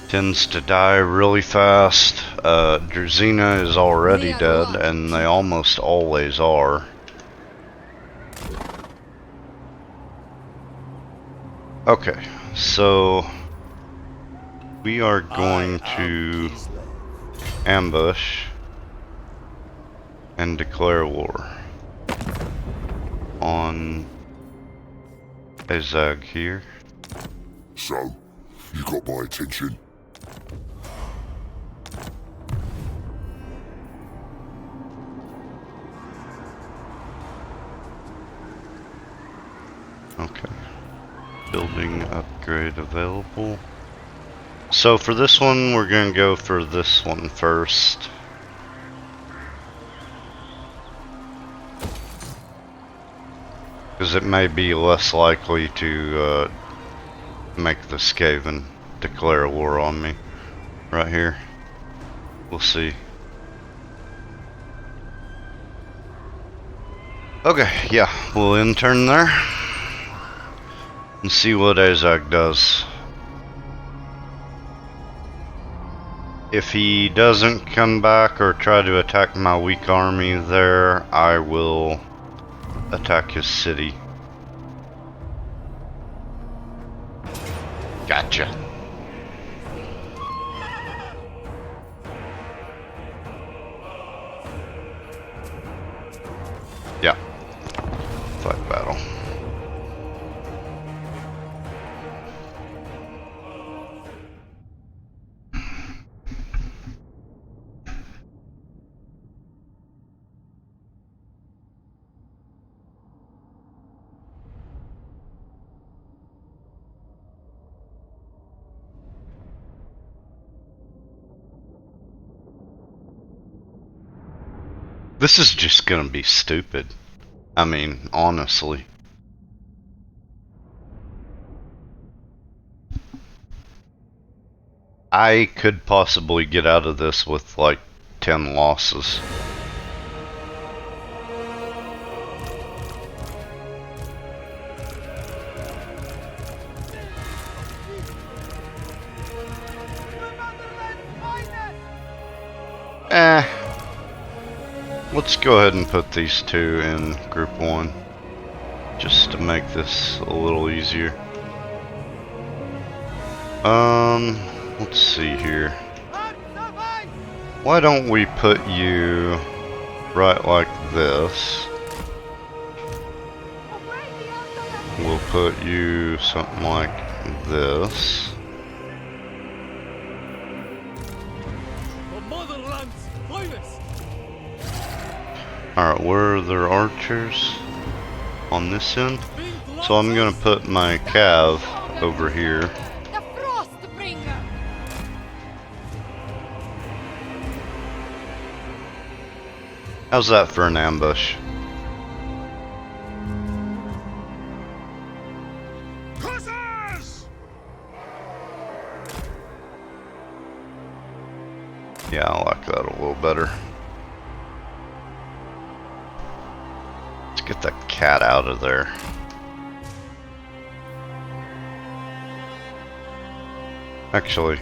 Speaker 1: tends to die really fast. Drazina is already dead, and they almost always are. Okay, so we are going to ambush and declare war on Azag here.
Speaker 6: So, you got my attention.
Speaker 1: Okay. Building upgrade available. So for this one, we're gonna go for this one first. Because it may be less likely to make the Skaven declare war on me. Right here. We'll see. Okay, yeah, we'll intern there. And see what Azag does. If he doesn't come back or try to attack my weak army there, I will attack his city. Gotcha. Yeah. Fight battle. This is just gonna be stupid. I mean, honestly. I could possibly get out of this with like 10 losses. Let's go ahead and put these two in group 1 just to make this a little easier. Let's see here. Why don't we put you right like this? We'll put you something like this. Alright, where are their archers? On this end? So I'm gonna put my cav over here.
Speaker 3: The Frostbringer!
Speaker 1: How's that for an ambush?
Speaker 6: Hussars!
Speaker 1: Yeah, I like that a little better. Let's get that cat out of there. Actually,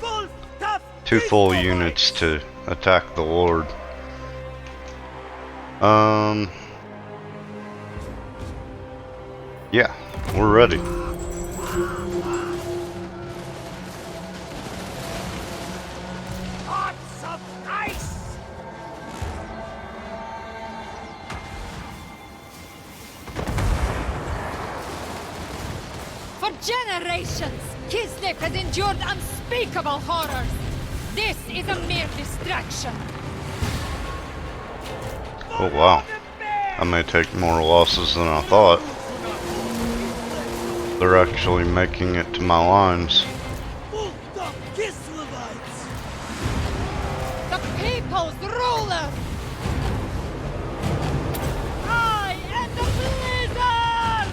Speaker 1: 2 full units to attack the Lord. Yeah, we're ready.
Speaker 2: Lots of ice!
Speaker 3: For generations, Kislev has endured unspeakable horrors. This is a mere distraction.
Speaker 1: Oh wow, I may take more losses than I thought. They're actually making it to my lines.
Speaker 3: The people's ruler! I am the blizzard!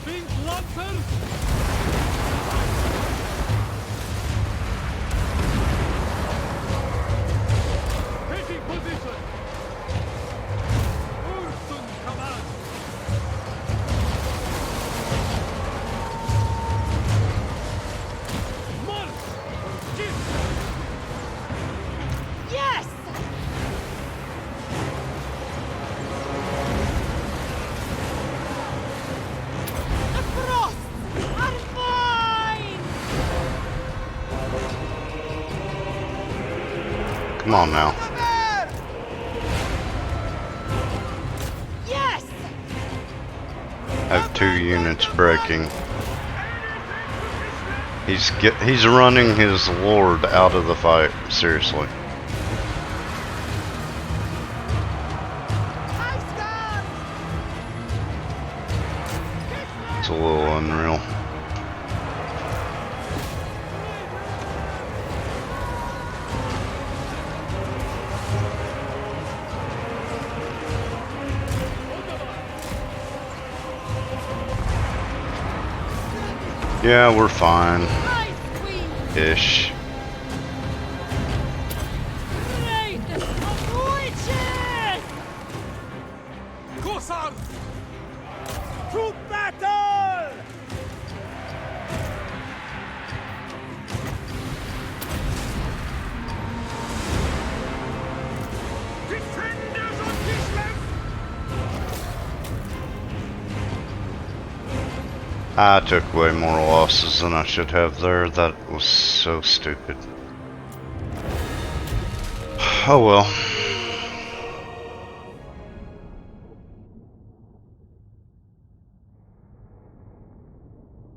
Speaker 2: Pink Lancers! Taking position! Ursun command! March!
Speaker 3: Yes! The frosts are mine!
Speaker 1: Come on now.
Speaker 3: Yes!
Speaker 1: I have 2 units breaking. He's running his lord out of the fight, seriously. It's a little unreal. Yeah, we're fine.
Speaker 3: Ice Queen!
Speaker 1: Ish.
Speaker 3: Greatest of witches!
Speaker 2: Corsairs! To battle! Defenders of Kislev!
Speaker 1: I took way more losses than I should have there. That was so stupid. Oh well.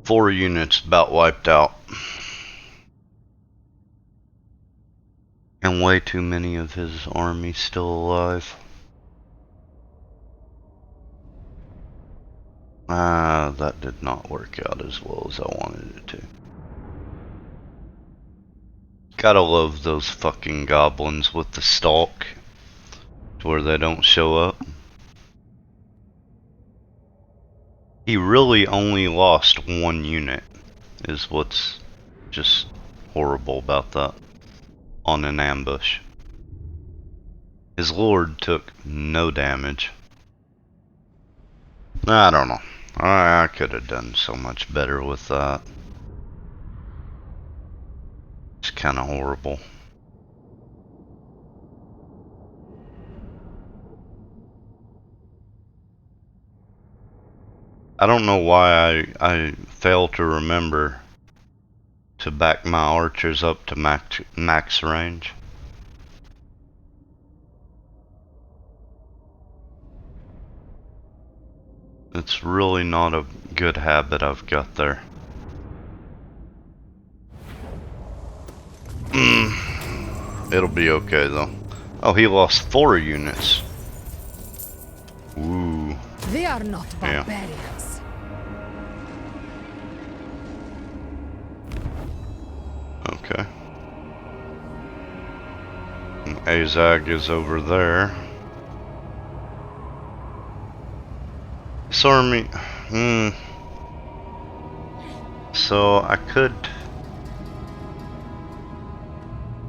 Speaker 1: Four units about wiped out. And way too many of his army still alive. That did not work out as well as I wanted it to. Gotta love those fucking goblins with the stalk, to where they don't show up. He really only lost 1 unit, is what's just horrible about that, on an ambush. His lord took no damage. I don't know. I could have done so much better with that. It's kind of horrible. I don't know why I fail to remember to back my archers up to max range. It's really not a good habit I've got there. It'll be okay though. Oh, he lost 4 units. Ooh.
Speaker 7: They are not
Speaker 1: Yeah.
Speaker 7: barbarians.
Speaker 1: Azag is over there. This army, so I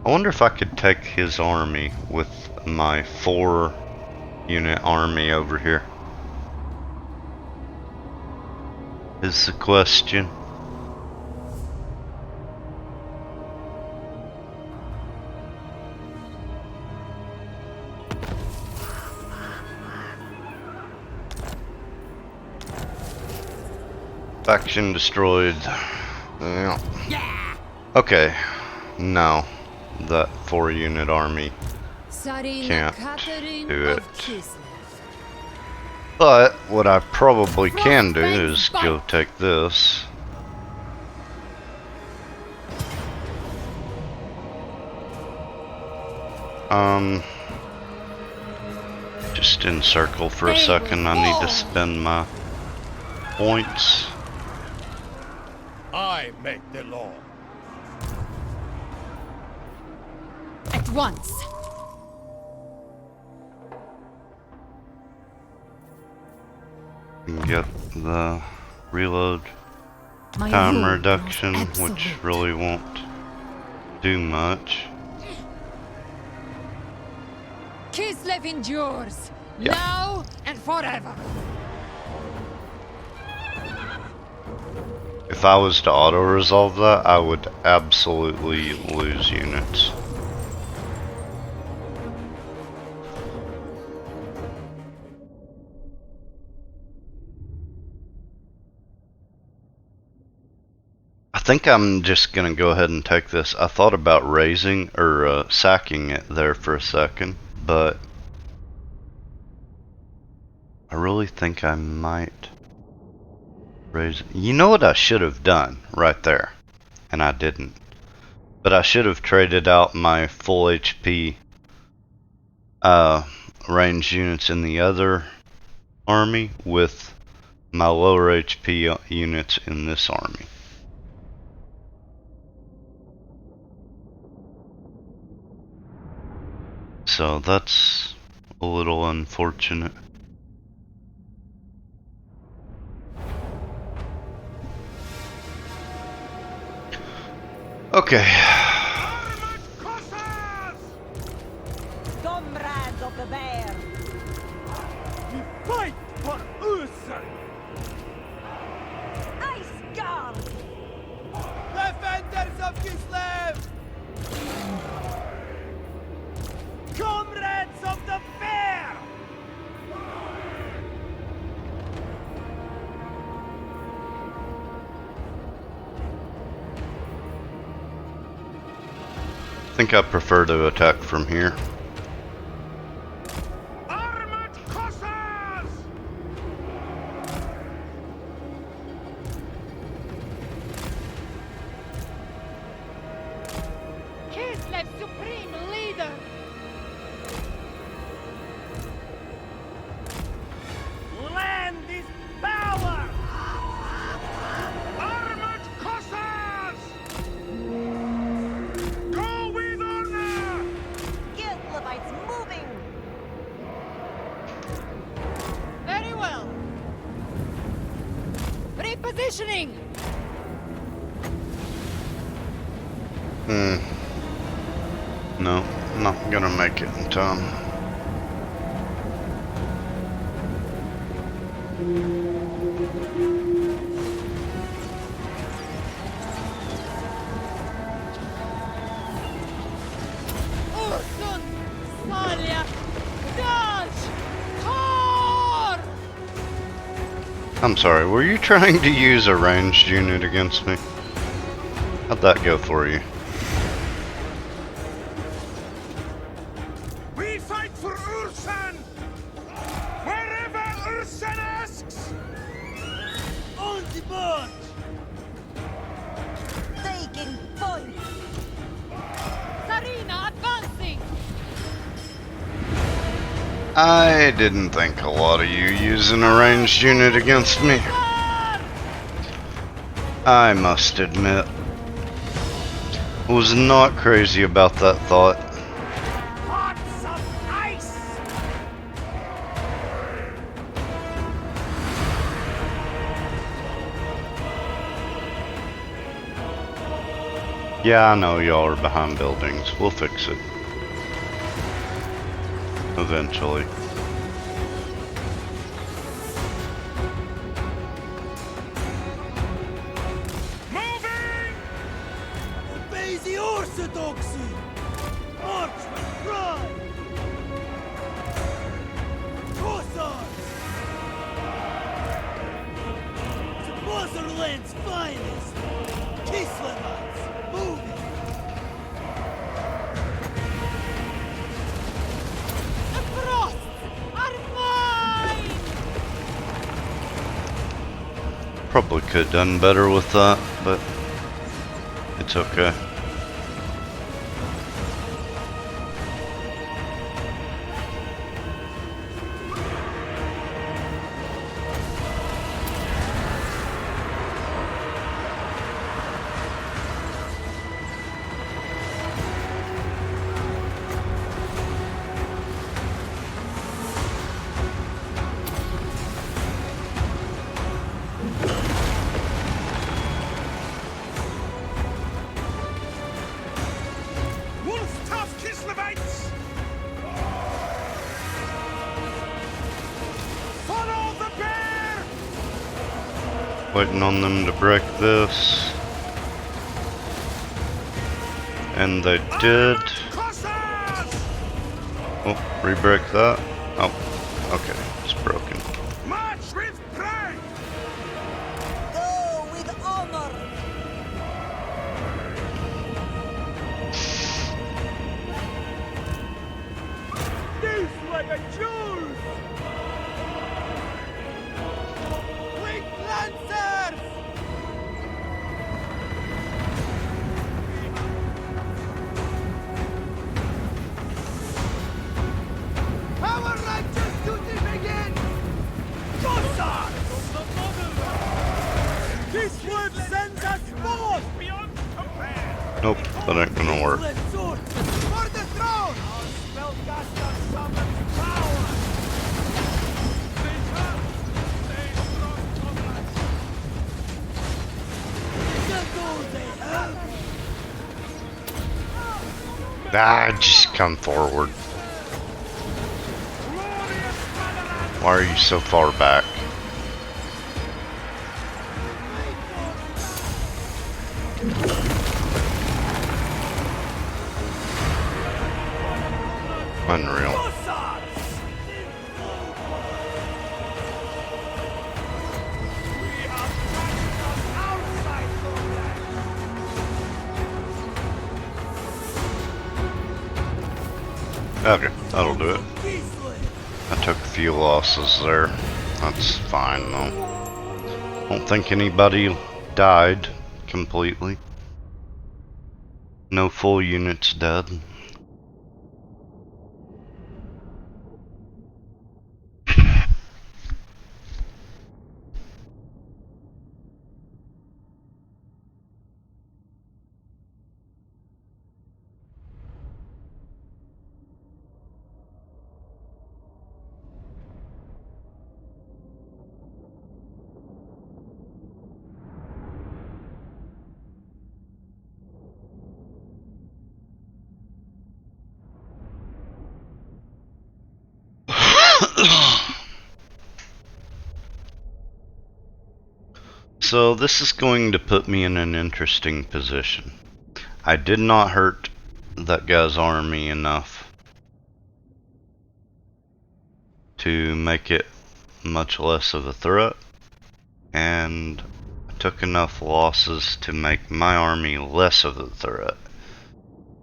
Speaker 1: wonder if I could take his army with my 4-unit army over here. Is the question. Faction destroyed. Yeah. Okay. No. That 4-unit army can't
Speaker 3: Katarin
Speaker 1: do
Speaker 3: of
Speaker 1: it.
Speaker 3: Kislev.
Speaker 1: But what I probably can do is go take this. Just encircle for a second. I need to spend my points.
Speaker 8: I make the law.
Speaker 3: At once.
Speaker 1: And get the reload
Speaker 3: My
Speaker 1: time
Speaker 3: rule
Speaker 1: reduction,
Speaker 3: is
Speaker 1: which
Speaker 3: absolute.
Speaker 1: really won't do much.
Speaker 3: Kislev endures.
Speaker 1: Yeah.
Speaker 3: Now and forever.
Speaker 1: If I was to auto-resolve that, I would absolutely lose units. I think I'm just gonna go ahead and take this. I thought about raising or sacking it there for a second, but I really think I might raise. You know what I should have done right there, and I didn't. But I should have traded out my full HP ranged units in the other army with my lower HP units in this army. So that's a little unfortunate. Okay.
Speaker 2: Comrades of the bear! We fight for Ursen! Ice Guard! Defenders of Kislev! Comrades of the bear!
Speaker 1: I think I prefer to attack from here.
Speaker 4: Armored Cossars!
Speaker 3: Kislev supreme leader.
Speaker 2: Land is power!
Speaker 4: Armored Cossars! Go with honor!
Speaker 2: Kislevites moving!
Speaker 3: Very well. Repositioning.
Speaker 1: No, not gonna make it in time.
Speaker 3: Ursun. Salya. Dodge. Tor.
Speaker 1: I'm sorry, were you trying to use a ranged unit against me? How'd that go for you?
Speaker 4: We fight for Ursen! Wherever Ursen asks!
Speaker 2: On the march! Taking point!
Speaker 3: Sarina advancing.
Speaker 1: I didn't think a lot of you using a ranged unit against me. I must admit. Was not crazy about that thought.
Speaker 4: Hot
Speaker 1: Yeah, I know y'all are behind buildings. We'll fix it. Eventually.
Speaker 2: Moving! Obey the orthodoxy! March with pride! Cossacks! The motherland's finest! Kislevites! Moving! The frosts are mine!
Speaker 1: Probably could have done better with that, but it's okay.
Speaker 2: Wolf tough Kislevites! Follow the bear!
Speaker 1: Waiting on them to break this. And they did.
Speaker 2: Cossacks!
Speaker 1: Oh, re-break that. Oh, okay, it's broken.
Speaker 2: March with pride! Go with honor! This like a Jews! Quick lancers! Our righteous duty begins! Cossacks! Kislev sends us forth beyond compare!
Speaker 1: Nope, that ain't gonna work.
Speaker 2: Kislev sword! For the throne! Our spellcaster summons power! They come! They trust on us! They have!
Speaker 1: Ah, just come forward. Why are you so far back? Unreal.
Speaker 2: Cossacks! We have touched us outside
Speaker 1: Okay, that'll do it.
Speaker 2: Kislev!
Speaker 1: I took a few losses there. That's fine though. Don't think anybody died completely. No full units dead. So this is going to put me in an interesting position. I did not hurt that guy's army enough to make it much less of a threat, and I took enough losses to make my army less of a threat.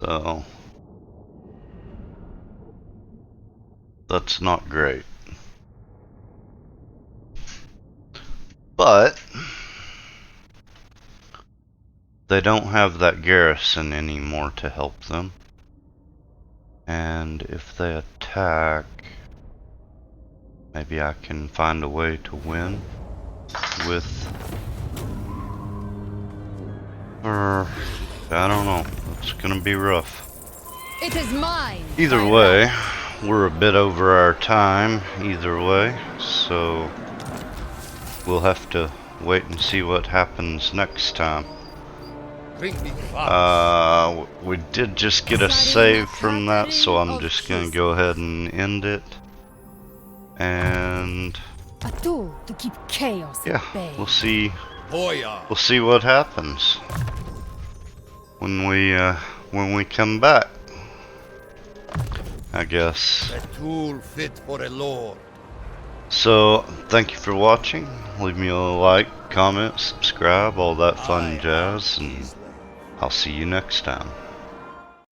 Speaker 1: So that's not great. But they don't have that garrison anymore to help them. And if they attack, maybe I can find a way to win with... I don't know. It's gonna be rough.
Speaker 3: It is mine.
Speaker 1: Either
Speaker 3: my
Speaker 1: way,
Speaker 3: right.
Speaker 1: we're a bit over our time either way, so we'll have to wait and see what happens next time.
Speaker 8: Bring me fire.
Speaker 1: We did just get a save from that, so I'm just gonna go ahead and end it. And
Speaker 3: A tool to keep chaos
Speaker 1: yeah,
Speaker 3: at bay.
Speaker 1: we'll see
Speaker 8: Boya.
Speaker 1: what happens when we come back, I guess.
Speaker 8: A tool fit for a lord.
Speaker 1: So thank you for watching. Leave me a like, comment, subscribe, all that fun jazz, and I'll see you next time.